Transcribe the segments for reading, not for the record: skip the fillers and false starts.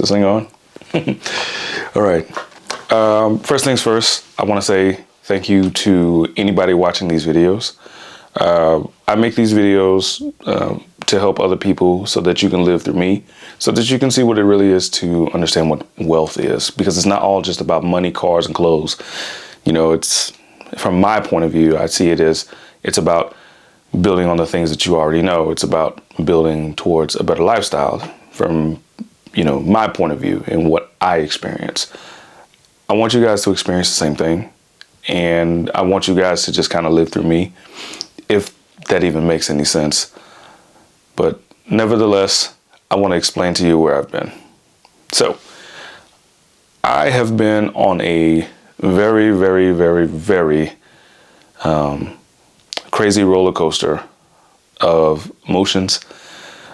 this thing on? All right. First things first, I want to say thank you to anybody watching these videos. I make these videos to help other people so that you can live through me, so that you can see what it really is to understand what wealth is, because it's not all just about money, cars, and clothes. You know, it's, from my point of view, I see it as it's about building on the things that you already know. It's about building towards a better lifestyle from, you know, my point of view and what I experience. I want you guys to experience the same thing, and I want you guys to just kind of live through me, if that even makes any sense. But nevertheless, I want to explain to you where I've been. So I have been on a very, very, very, very crazy roller coaster of emotions,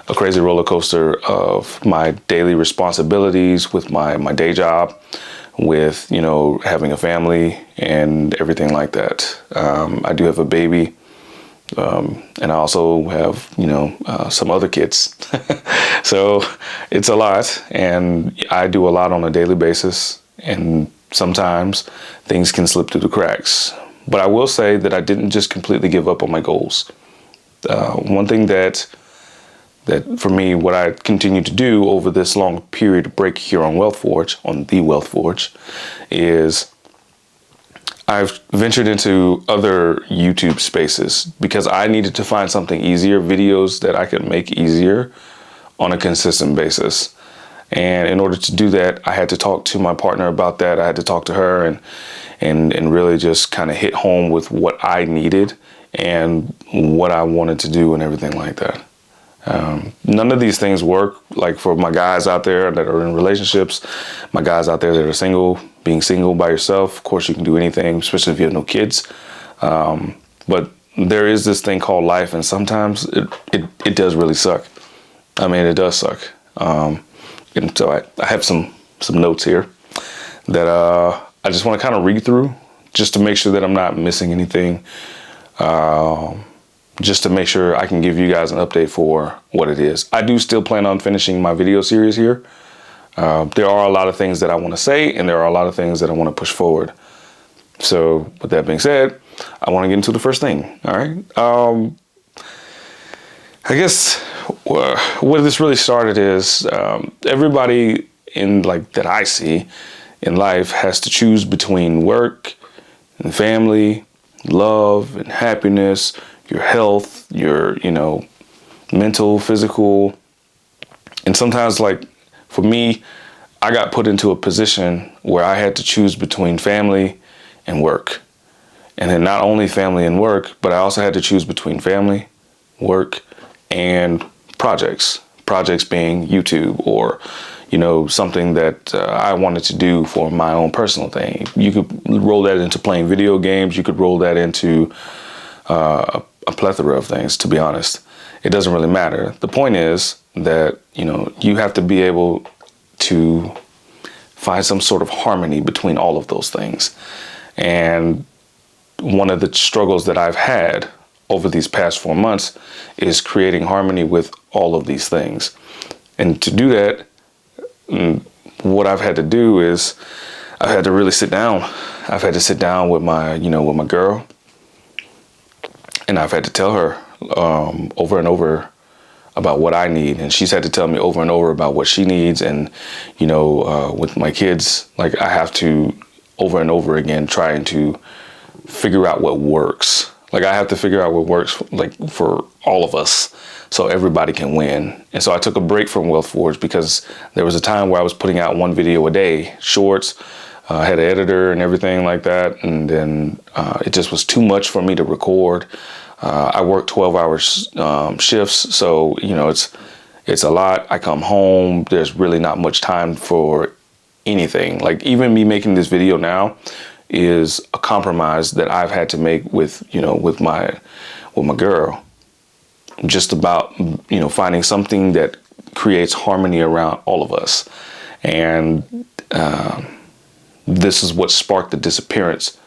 a crazy roller coaster of my daily responsibilities with my day job, with, you know, having a family and everything like that. I do have a baby. And I also have, you know, some other kids. So it's a lot, and I do a lot on a daily basis, and sometimes things can slip through the cracks. But I will say that I didn't just completely give up on my goals. One thing that for me, what I continue to do over this long period of break here on Wealth Forge, on the Wealth Forge, is I've ventured into other YouTube spaces because I needed to find something easier, videos that I could make easier on a consistent basis. And in order to do that, I had to talk to my partner about that. I had to talk to her and really just kind of hit home with what I needed and what I wanted to do and everything like that. None of these things work, like for my guys out there that are in relationships, my guys out there that are single. Being single by yourself, of course, you can do anything, especially if you have no kids. But there is this thing called life, and sometimes it does really suck. I mean, it does suck. And so I have some notes here that I just want to kind of read through, just to make sure that I'm not missing anything. Just to make sure I can give you guys an update for what it is. I do still plan on finishing my video series here. There are a lot of things that I want to say, and there are a lot of things that I want to push forward. So with that being said, I want to get into the first thing. All right. I guess where this really started is everybody that I see in life has to choose between work and family, love and happiness, your health, your, you know, mental, physical. And sometimes, like, for me, I got put into a position where I had to choose between family and work. And then not only family and work, but I also had to choose between family, work, and projects. Projects being YouTube or, you know, something that I wanted to do for my own personal thing. You could roll that into playing video games. You could roll that into a plethora of things, to be honest. It doesn't really matter. The point is that, you know, you have to be able to find some sort of harmony between all of those things. And one of the struggles that I've had over these past 4 months is creating harmony with all of these things. And to do that, what I've had to do is I've had to really sit down. I've had to sit down with my girl, and I've had to tell her over and over about what I need, and she's had to tell me over and over about what she needs. And, you know, with my kids, like, I have to over and over again trying to figure out what works. Like, I have to figure out what works, like, for all of us, so everybody can win. And so I took a break from Wealth Forge because there was a time where I was putting out one video a day, shorts. I had an editor and everything like that, and then it just was too much for me to record. I work 12-hour shifts, so, you know, it's a lot. I come home, there's really not much time for anything. Like, even me making this video now is a compromise that I've had to make with, you know, with my girl. Just about, you know, finding something that creates harmony around all of us. And this is what sparked the disappearance,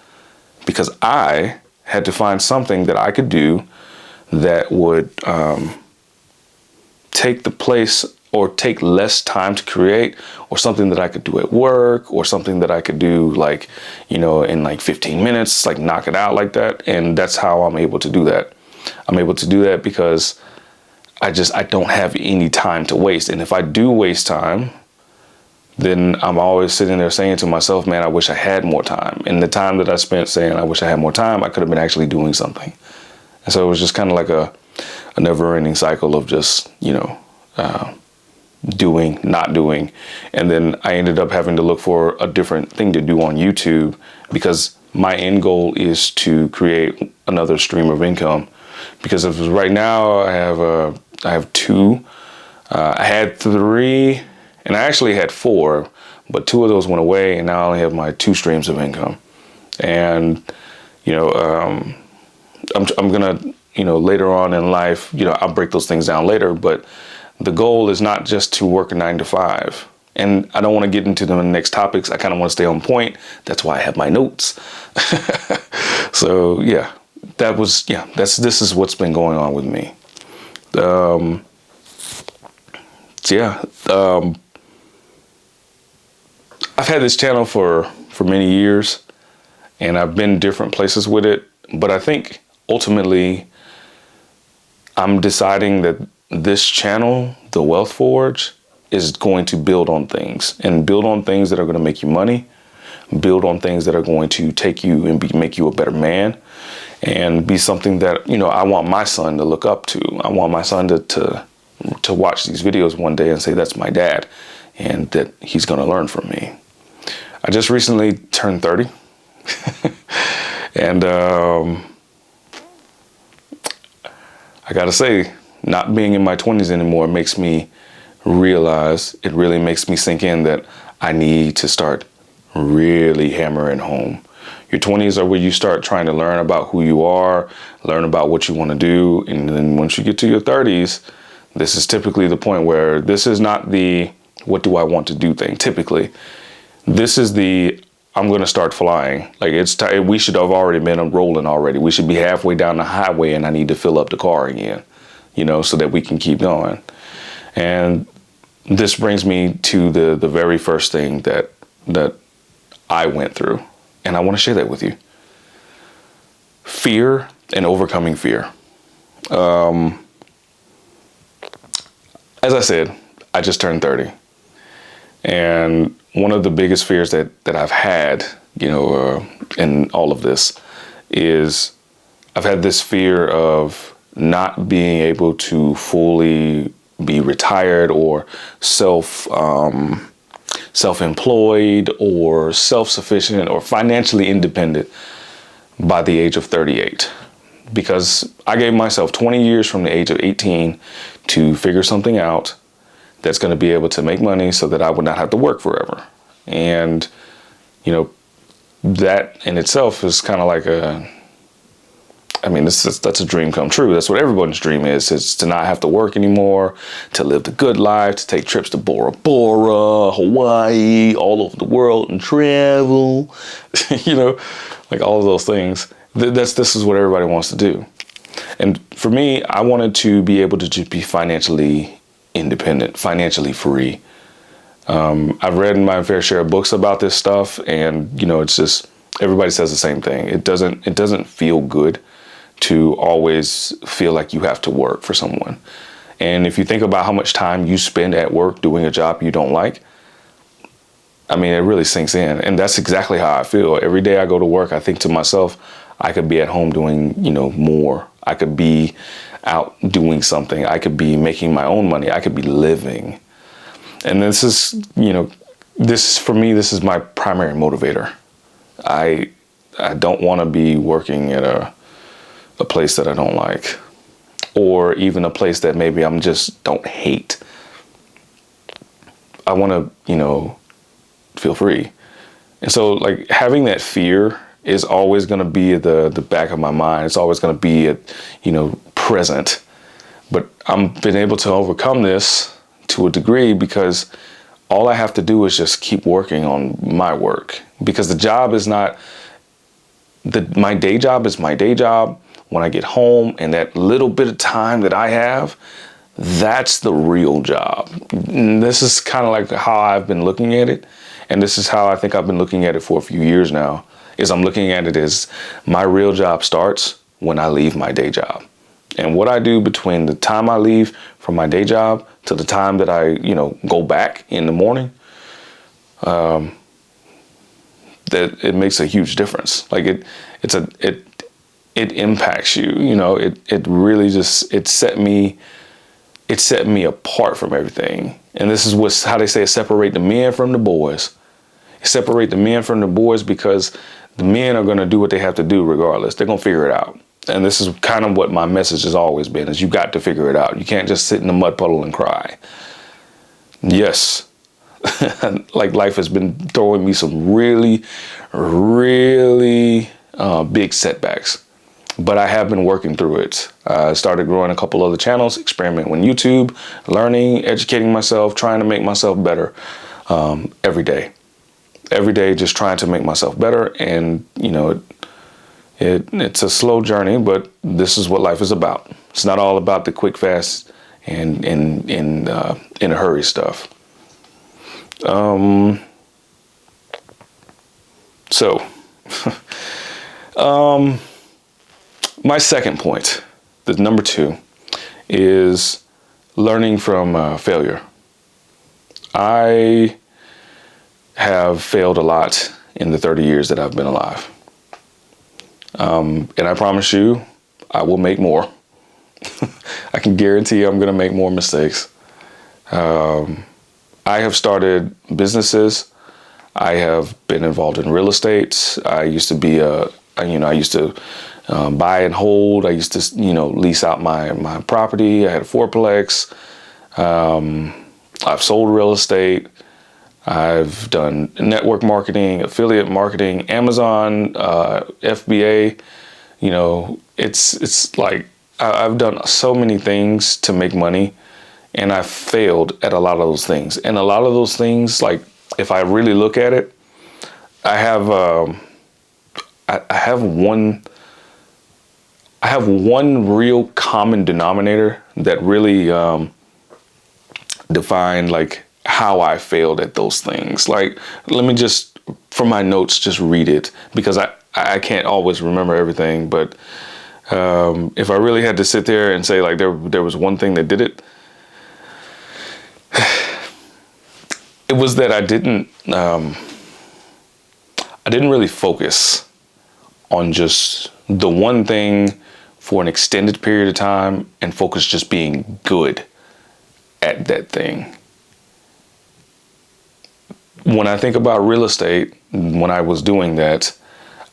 because I had to find something that I could do that would take the place or take less time to create, or something that I could do at work, or something that I could do like, you know, in like 15 minutes, like knock it out like that. And that's how I'm able to do that. I'm able to do that because I don't have any time to waste. And if I do waste time, then I'm always sitting there saying to myself, man, I wish I had more time. And the time that I spent saying I wish I had more time, I could have been actually doing something. And so it was just kind of like a never-ending cycle of just, you know, doing, not doing. And then I ended up having to look for a different thing to do on YouTube, because my end goal is to create another stream of income. Because of right now I have two. I had three, and I actually had four, but two of those went away, and now I only have my 2 streams of income. And you know, I'm gonna, you know, later on in life, you know, I'll break those things down later, but the goal is not just to work a 9 to 5. And I don't want to get into the next topics. I kind of want to stay on point. That's why I have my notes. So yeah, this is what's been going on with me. I've had this channel for many years, and I've been different places with it. But I think ultimately I'm deciding that this channel, The Wealth Forge, is going to build on things, and build on things that are going to make you money, build on things that are going to take you and make you a better man, and be something that, you know, I want my son to look up to. I want my son to watch these videos one day and say, that's my dad, and that he's going to learn from me. I just recently turned 30. And I gotta say, not being in my 20s anymore makes me realize, it really makes me sink in that I need to start really hammering home. Your 20s are where you start trying to learn about who you are, learn about what you want to do. And then once you get to your 30s, this is typically the point where this is not the what do I want to do thing. Typically, this is the I'm going to start flying. Like, it's we should have already been rolling already. We should be halfway down the highway, and I need to fill up the car again, you know, so that we can keep going. And this brings me to the very first thing that I went through, and I want to share that with you. Fear and overcoming fear. As I said, I just turned 30. And one of the biggest fears that I've had, you know, in all of this is I've had this fear of not being able to fully be retired or self-employed or self-sufficient or financially independent by the age of 38. Because I gave myself 20 years from the age of 18 to figure something out that's going to be able to make money so that I would not have to work forever. And, you know, that in itself is kind of like that's a dream come true. That's what everyone's dream is. It's to not have to work anymore, to live the good life, to take trips to Bora Bora, Hawaii, all over the world and travel, you know, like all of those things. This is what everybody wants to do. And for me, I wanted to be able to just be financially independent, financially free. I've read my fair share of books about this stuff, and you know, it's just everybody says the same thing. It doesn't feel good to always feel like you have to work for someone. And if you think about how much time you spend at work doing a job you don't like, I mean, it really sinks in. And that's exactly how I feel. Every day I go to work, I think to myself, I could be at home doing, you know, more. I could be out doing something. I could be making my own money. I could be living. And this is, you know, for me, this is my primary motivator. I don't want to be working at a place that I don't like, or even a place that maybe I'm just don't hate. I want to, you know, feel free. And so like having that fear is always going to be at the back of my mind. It's always going to be at, you know, present. But I've been able to overcome this to a degree because all I have to do is just keep working on my work, because the job is not my day job is my day job. When I get home and that little bit of time that I have, That's the real job. And this is kind of like how I've been looking at it. And this is how I think I've been looking at it for a few years now, is I'm looking at it as my real job starts when I leave my day job. And what I do between the time I leave from my day job to the time that I, go back in the morning, that it makes a huge difference. Like it impacts you. It really just, it set me apart from everything. And this is how they say separate the men from the boys. Separate the men from the boys, because the men are going to do what they have to do regardless. They're going to figure it out. And this is kind of what my message has always been, is you got to figure it out. You can't just sit in the mud puddle and cry. Yes, like life has been throwing me some really, really big setbacks. But I have been working through it. I started growing a couple other channels, experimenting with YouTube, learning, educating myself, trying to make myself better every day. Every day, just trying to make myself better. And, it's a slow journey, but this is what life is about. It's not all about the quick, fast, and in a hurry stuff. My second point, the number 2, is learning from failure. I have failed a lot in the 30 years that I've been alive. And I promise you, I will make more. I can guarantee I'm going to make more mistakes. I have started businesses. I have been involved in real estate. I used to be I used to buy and hold. I used to, lease out my property. I had a fourplex. I've sold real estate. I've done network marketing, affiliate marketing, Amazon, FBA. It's like I've done so many things to make money, and I've failed at a lot of those things. And a lot of those things, like if I really look at it, I have one real common denominator that really defined like how I failed at those things. Like, let me just, from my notes, just read it, because I can't always remember everything. But if I really had to sit there and say like there was one thing that did it, it was that I didn't really focus on just the one thing for an extended period of time and focus just being good at that thing. When I think about real estate, when I was doing that,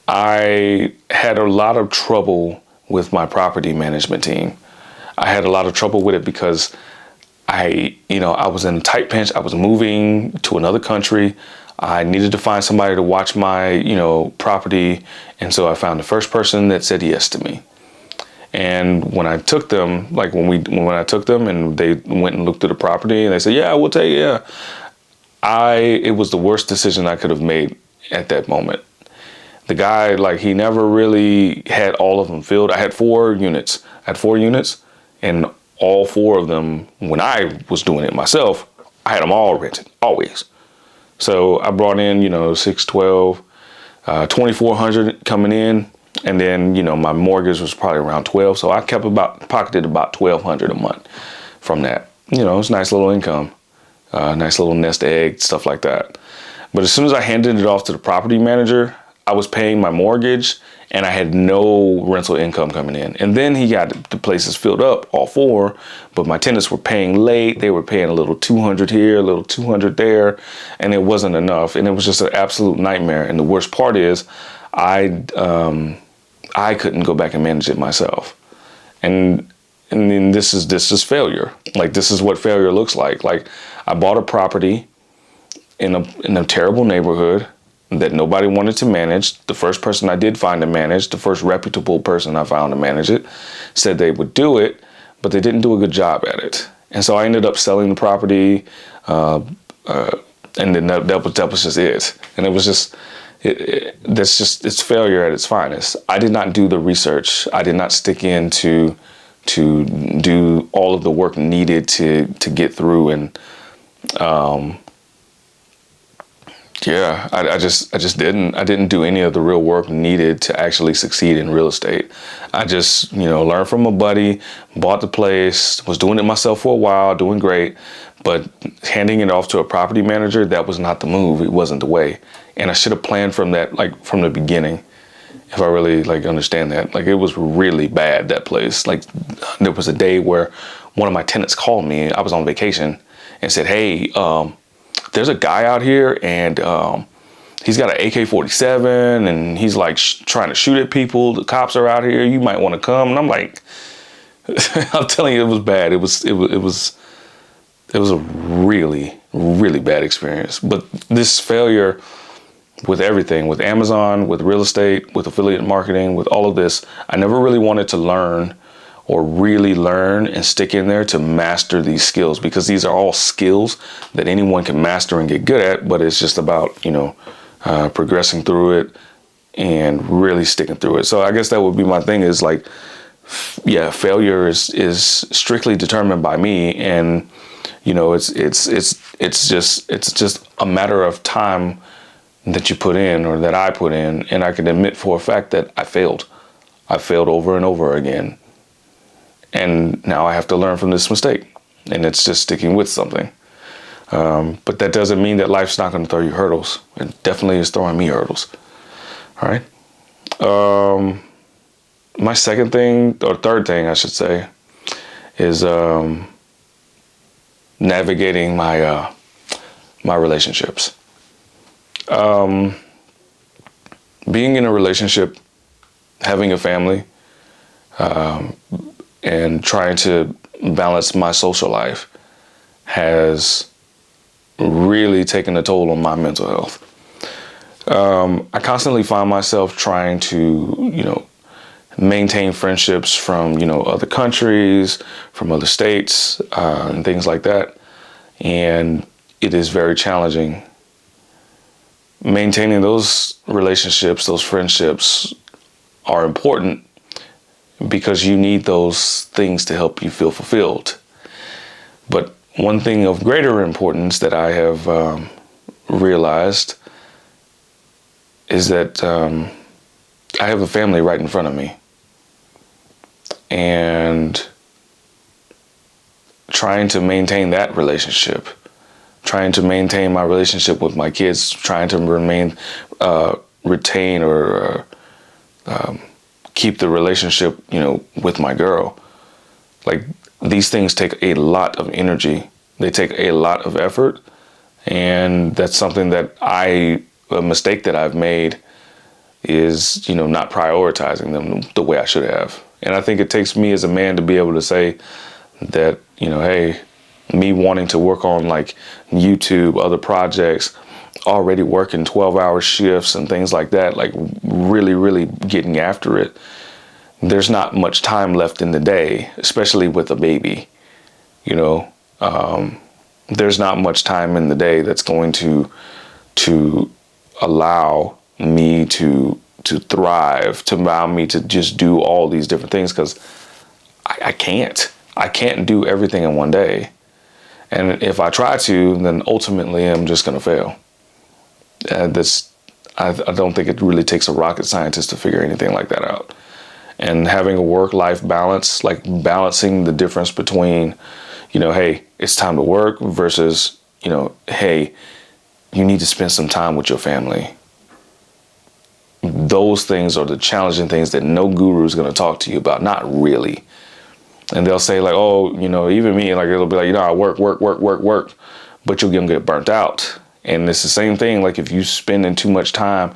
I had a lot of trouble with my property management team. I had a lot of trouble with it because I was in a tight pinch. I was moving to another country. I needed to find somebody to watch my, property. And so I found the first person that said yes to me. And when I took them, like when I took them and they went and looked at the property and they said, yeah, we'll take it. Yeah. It was the worst decision I could have made at that moment. The guy, like, he never really had all of them filled. I had 4 units. And all 4 of them, when I was doing it myself, I had them all rented, always. So I brought in, 612, 2,400 coming in. And then, my mortgage was probably around 12. So I pocketed about 1,200 a month from that. It's a nice little income. Nice little nest egg, stuff like that. But as soon as I handed it off to the property manager, I was paying my mortgage and I had no rental income coming in. And then he got the places filled up, all 4, but my tenants were paying late. They were paying a little 200 here, a little 200 there, and it wasn't enough. And it was just an absolute nightmare. And the worst part is I couldn't go back and manage it myself. And then this is failure. Like, this is what failure looks like. Like, I bought a property in a terrible neighborhood that nobody wanted to manage. The first person I did find to manage, the first reputable person I found to manage it, said they would do it, but they didn't do a good job at it. And so I ended up selling the property, and then that was just it. And it was just, it's failure at its finest. I did not do the research. I did not stick into to do all of the work needed to get through. And yeah, I just didn't do any of the real work needed to actually succeed in real estate. I just, learned from a buddy, bought the place, was doing it myself for a while, doing great, but handing it off to a property manager, that was not the move. It wasn't the way. And I should have planned from that, like from the beginning, if I really understand that. Like, it was really bad, that place. Like, there was a day where one of my tenants called me. I was on vacation and said, hey, there's a guy out here and he's got an AK-47 and he's like trying to shoot at people. The cops are out here. You might want to come. And I'm like, I'm telling you, it was bad. It was a really, really bad experience. But this failure with everything, with Amazon, with real estate, with affiliate marketing, with all of this, I never really wanted to learn or really learn and stick in there to master these skills, because these are all skills that anyone can master and get good at, but it's just about, progressing through it and really sticking through it. So I guess that would be my thing, is like, yeah, failure is strictly determined by me. And, it's just a matter of time that you put in, or that I put in. And I can admit for a fact that I failed over and over again. And now I have to learn from this mistake, and it's just sticking with something. But that doesn't mean that life's not going to throw you hurdles. It definitely is throwing me hurdles. All right. My second thing, or third thing, I should say, is navigating my relationships. Being in a relationship, having a family, and trying to balance my social life has really taken a toll on my mental health. I constantly find myself trying to, maintain friendships from, other countries, from other states, and things like that. And it is very challenging. Maintaining those relationships, those friendships are important, because you need those things to help you feel fulfilled. But one thing of greater importance that I have realized is that I have a family right in front of me. And trying to maintain that relationship, trying to maintain my relationship with my kids, trying to retain or keep the relationship, with my girl. Like, these things take a lot of energy. They take a lot of effort. And that's something that a mistake that I've made is, not prioritizing them the way I should have. And I think it takes me as a man to be able to say that, hey, me wanting to work on like YouTube, other projects, already working 12-hour shifts and things like that, like really, really getting after it. There's not much time left in the day, especially with a baby. There's not much time in the day that's going to allow me to thrive, to allow me to just do all these different things, because I can't do everything in one day. And if I try to, then ultimately I'm just going to fail. I don't think it really takes a rocket scientist to figure anything like that out. And having a work-life balance, like balancing the difference between, hey, it's time to work versus, hey, you need to spend some time with your family. Those things are the challenging things that no guru is going to talk to you about. Not really. And they'll say like, oh, even me, like, it'll be like, I work, but you're going to get burnt out. And it's the same thing. Like, if you spending too much time,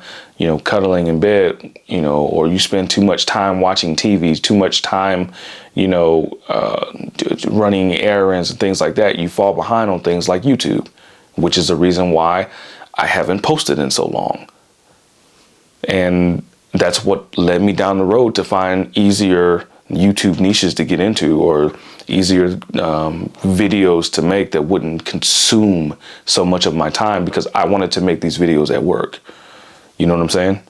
cuddling in bed, or you spend too much time watching TV, too much time, running errands and things like that, you fall behind on things like YouTube, which is the reason why I haven't posted in so long. And that's what led me down the road to find easier YouTube niches to get into, or easier videos to make that wouldn't consume so much of my time, because I wanted to make these videos at work. You know what I'm saying?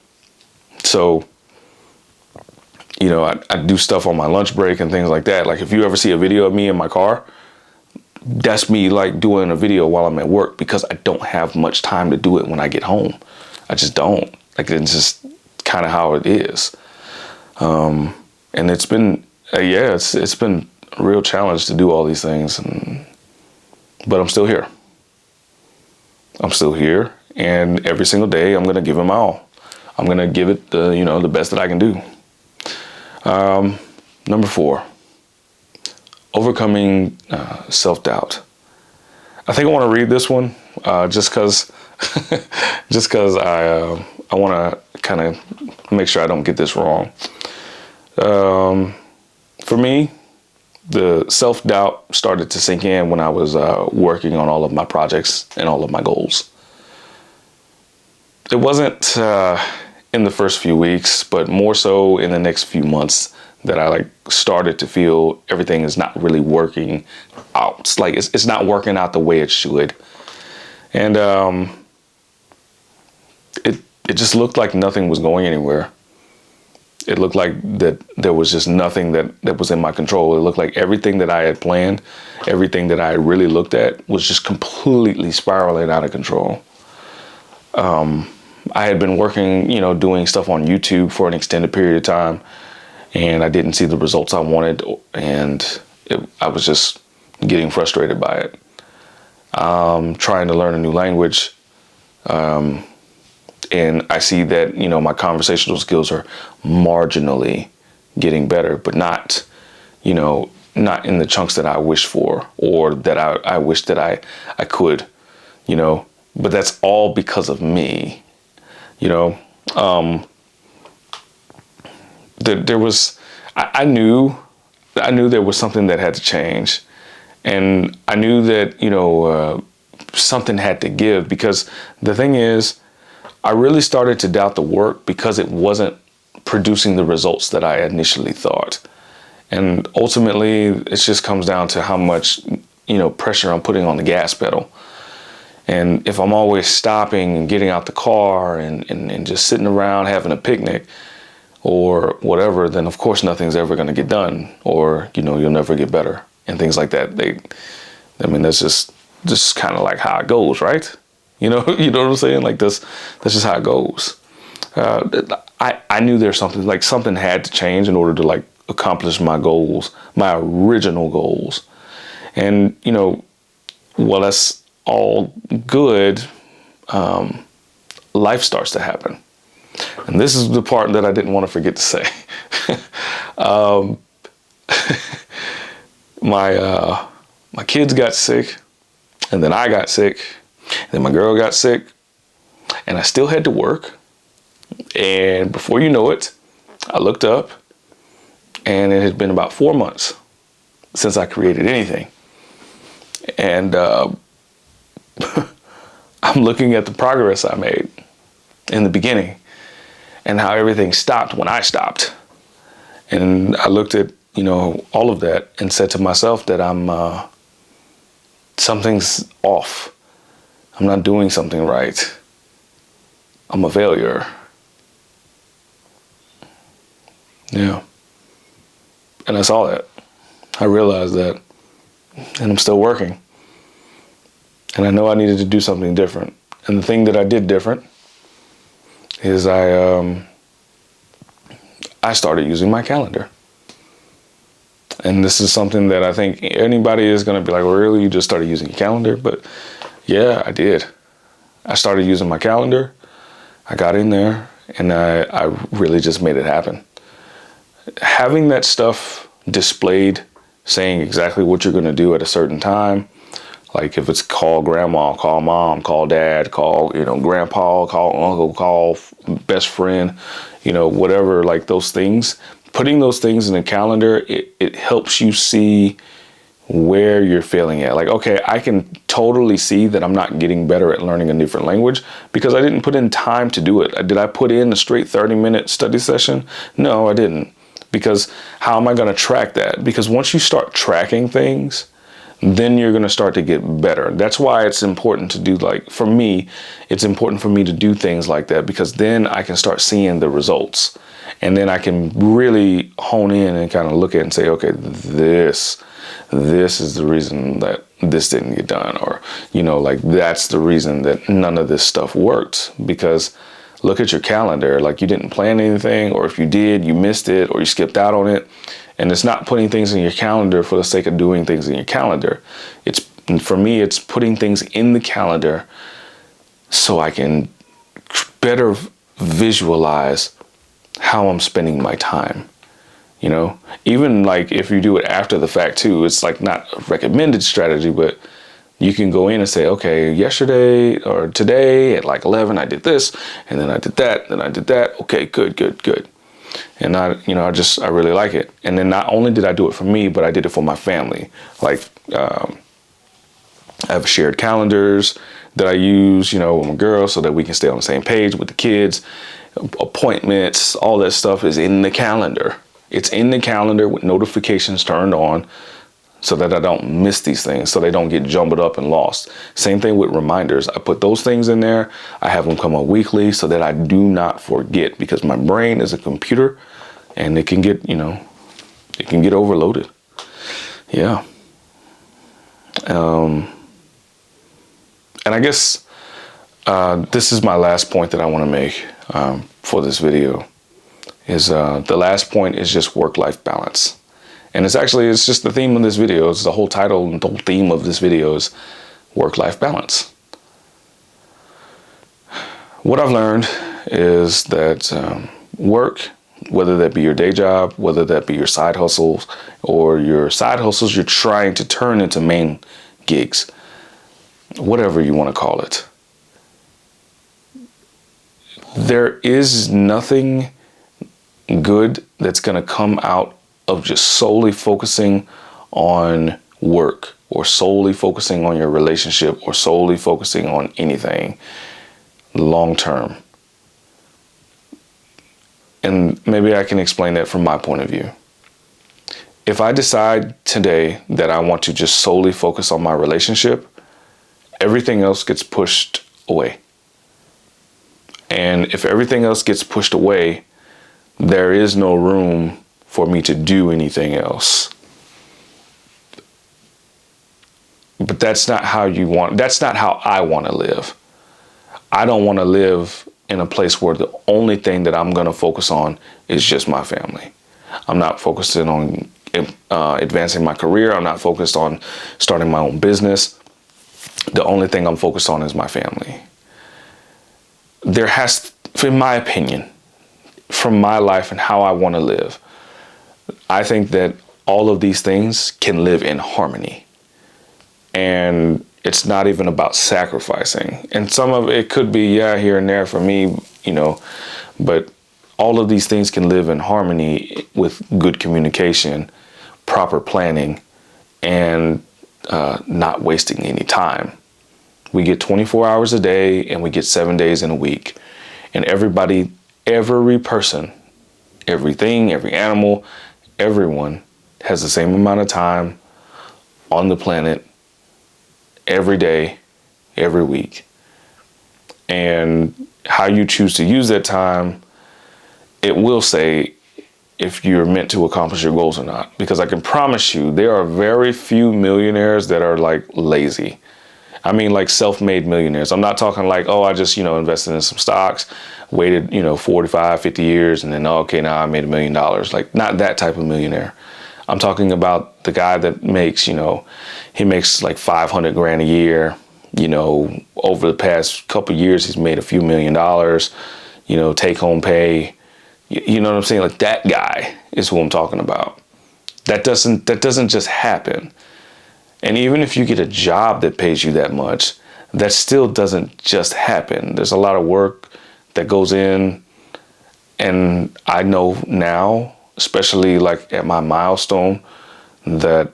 So You know, I do stuff on my lunch break and things like that. Like if you ever see a video of me in my car, that's me like doing a video while I'm at work, because I don't have much time to do it when I get home. I just don't. Like, it's just kind of how it is. And it's been, it's been a real challenge to do all these things. But I'm still here. I'm still here. And every single day I'm going to give it my all. I'm going to give it the best that I can do. Number 4, overcoming self-doubt. I think I want to read this one just because I want to kind of make sure I don't get this wrong. For me, the self-doubt started to sink in when I was working on all of my projects and all of my goals. It wasn't in the first few weeks, but more so in the next few months, that I started to feel everything is not really working out. It's like it's not working out the way it should. And it just looked like nothing was going anywhere. It looked like that there was just nothing that was in my control. It looked like everything that I had planned, everything that I really looked at was just completely spiraling out of control. I had been working, doing stuff on YouTube for an extended period of time, and I didn't see the results I wanted, and I was just getting frustrated by it. Trying to learn a new language, and I see that, my conversational skills are marginally getting better, but not not in the chunks that I wish for, or that I wish that I could, but that's all because of me. There was, I knew there was something that had to change, and I knew that, something had to give, because the thing is, I really started to doubt the work because it wasn't producing the results that I initially thought. And ultimately, it just comes down to how much, pressure I'm putting on the gas pedal. And if I'm always stopping and getting out the car and just sitting around having a picnic or whatever, then of course nothing's ever going to get done, or, you'll never get better and things like that. That's just kind of like how it goes, right? You know what I'm saying? Like that's just how it goes. I knew there's something had to change in order to accomplish my goals, my original goals. And, while that's all good, life starts to happen. And this is the part that I didn't want to forget to say. My kids got sick, and then I got sick, and then my girl got sick, and I still had to work. And before you know it, I looked up, and it had been about 4 months since I created anything. And I'm looking at the progress I made in the beginning and how everything stopped when I stopped. And I looked at, all of that and said to myself that something's off. I'm not doing something right. I'm a failure. Yeah. And I saw that. I realized that. And I'm still working. And I know I needed to do something different. And the thing that I did different is I started using my calendar. And this is something that I think anybody is going to be like, well, really? You just started using your calendar? But yeah, I did. I started using my calendar. I got in there, and I really just made it happen. Having that stuff displayed, saying exactly what you're going to do at a certain time, like if it's call grandma, call mom, call dad, call, grandpa, call uncle, call best friend, whatever, like those things, putting those things in the calendar, it helps you see where you're failing at. Like, okay, I can totally see that I'm not getting better at learning a different language because I didn't put in time to do it. Did I put in a straight 30-minute study session? No, I didn't. Because how am I going to track that? Because once you start tracking things, then you're going to start to get better. That's why it's important to do, like, for me, it's important for me to do things like that, because then I can start seeing the results. And then I can really hone in and kind of look at it and say, okay, this is the reason that this didn't get done. Or, you know, like, that's the reason that none of this stuff worked. Because look at your calendar, like, you didn't plan anything, or if you did, you missed it, or you skipped out on it. And it's not putting things in your calendar for the sake of doing things in your calendar. It's, for me, it's putting things in the calendar so I can better visualize how I'm spending my time. You know, even like if you do it after the fact too, it's like not a recommended strategy, but you can go in and say, okay, yesterday or today at like 11, I did this, and then I did that, then I did that. Okay, good. And I really like it. And then not only did I do it for me, but I did it for my family. Like, I have shared calendars that I use, you know, with my girls so that we can stay on the same page with the kids. Appointments, all that stuff is in the calendar. It's in the calendar with notifications turned on so that I don't miss these things, so they don't get jumbled up and lost. Same thing with reminders. I put those things in there. I have them come up weekly so that I do not forget, because my brain is a computer and it can get, you know, it can get overloaded. Yeah. And I guess this is my last point that I want to make for this video. Is the last point is just work-life balance. And it's just the theme of this video. It's the whole title and the whole theme of this video is work-life balance. What I've learned is that work, whether that be your day job, whether that be your side hustles, or your side hustles you're trying to turn into main gigs, whatever you want to call it, there is nothing good that's going to come out of just solely focusing on work, or solely focusing on your relationship, or solely focusing on anything long term. And maybe I can explain that from my point of view. If I decide today that I want to just solely focus on my relationship, everything else gets pushed away. And if everything else gets pushed away, there is no room for me to do anything else. But that's not how I want to live. I don't want to live in a place where the only thing that I'm going to focus on is just my family. I'm not focusing on advancing my career. I'm not focused on starting my own business. The only thing I'm focused on is my family. There has, in my opinion, from my life and how I want to live, I think that all of these things can live in harmony. And it's not even about sacrificing. And some of it could be, here and there for me, you know, but all of these things can live in harmony with good communication, proper planning, and not wasting any time. We get 24 hours a day and we get 7 days in a week. And everybody, every person, everything, every animal, everyone has the same amount of time on the planet every day, every week. And how you choose to use that time, it will say if you're meant to accomplish your goals or not. Because I can promise you, there are very few millionaires that are like lazy. I mean, like self-made millionaires. I'm not talking like, oh, I just, invested in some stocks, waited, 45, 50 years, and then, okay, now I made $1 million. Like, not that type of millionaire. I'm talking about the guy that makes, he makes like 500 grand a year. Over the past couple of years, he's made a few $1 million, take home pay. You know what I'm saying? Like, that guy is who I'm talking about. That doesn't just happen. And even if you get a job that pays you that much, that still doesn't just happen. There's a lot of work that goes in. And I know now, especially like at my milestone, that,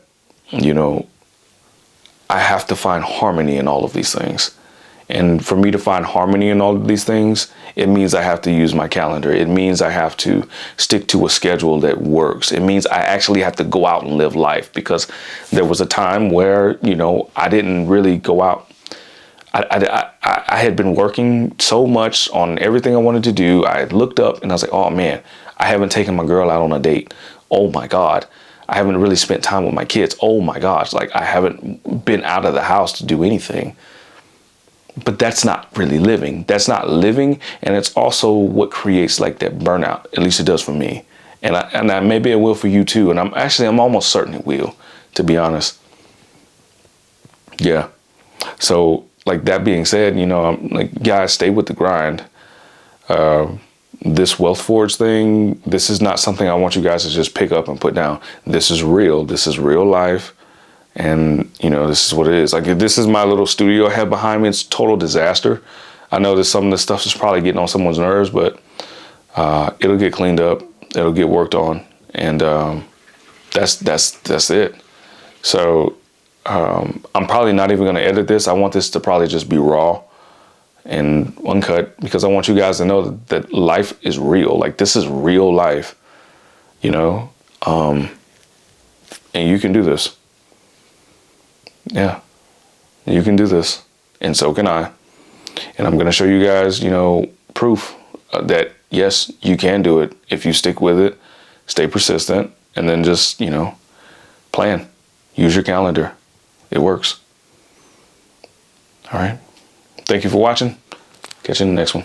I have to find harmony in all of these things. And for me to find harmony in all of these things, it means I have to use my calendar. It means I have to stick to a schedule that works. It means I actually have to go out and live life, because there was a time where, you know, I didn't really go out. I had been working so much on everything I wanted to do. I looked up and I was like, oh man, I haven't taken my girl out on a date. Oh my God. I haven't really spent time with my kids. Oh my gosh. Like, I haven't been out of the house to do anything. But that's not really living. That's not living. And it's also what creates like that burnout. At least it does for me. And maybe it will for you too. And I'm almost certain it will, to be honest. Yeah. So like, that being said, you know, I'm like, guys, stay with the grind. This Wealth Forge thing, this is not something I want you guys to just pick up and put down. This is real. This is real life. And, you know, this is what it is. Like, this is my little studio I have behind me. It's total disaster. I know that some of the stuff is probably getting on someone's nerves, but it'll get cleaned up. It'll get worked on. And that's it. So I'm probably not even going to edit this. I want this to probably just be raw and uncut, because I want you guys to know that life is real. Like, this is real life, you know, and you can do this. Yeah, you can do this, and so can I. And I'm going to show you guys, you know, proof that yes, you can do it if you stick with it, stay persistent, and then just, you know, plan. Use your calendar. It works. All right. Thank you for watching. Catch you in the next one.